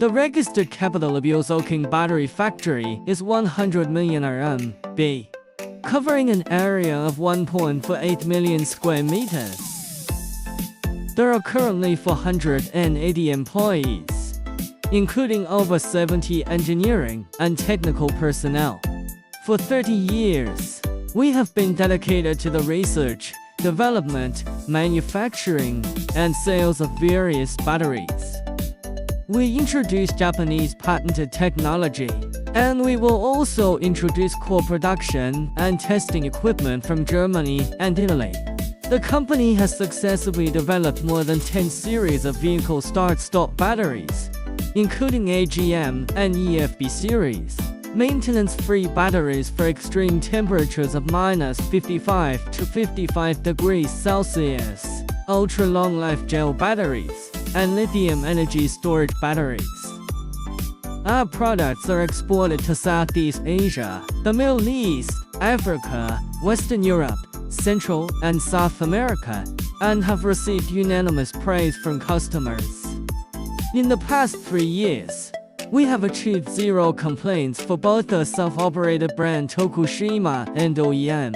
The registered capital of JOZOKING battery factory is 100 million RMB, covering an area of 1.48 million square meters. There are currently 480 employees, including over 70 engineering and technical personnel. For 30 years, we have been dedicated to the research, development, manufacturing, and sales of various batteries. We introduced Japanese patented technology, and we will also introduce co-production and testing equipment from Germany and Italy. The company has successfully developed more than 10 series of vehicle start-stop batteries, including AGM and EFB series, maintenance-free batteries for extreme temperatures of -55 to 55 degrees Celsius, ultra-long-life gel batteries, and lithium energy storage batteries. Our products are exported to Southeast Asia, the Middle East, Africa, Western Europe, Central and South America, and have received unanimous praise from customers. In the past 3 years, we have achieved 0 complaints for both the self-operated brand Tokushima and OEM.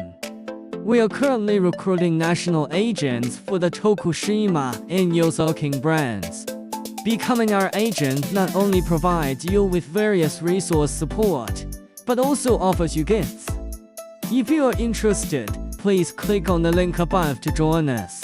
We are currently recruiting national agents for the Tokushima and JOZOKING brands. Becoming our agent not only provides you with various resource support, but also offers you gifts. If you are interested, please click on the link above to join us.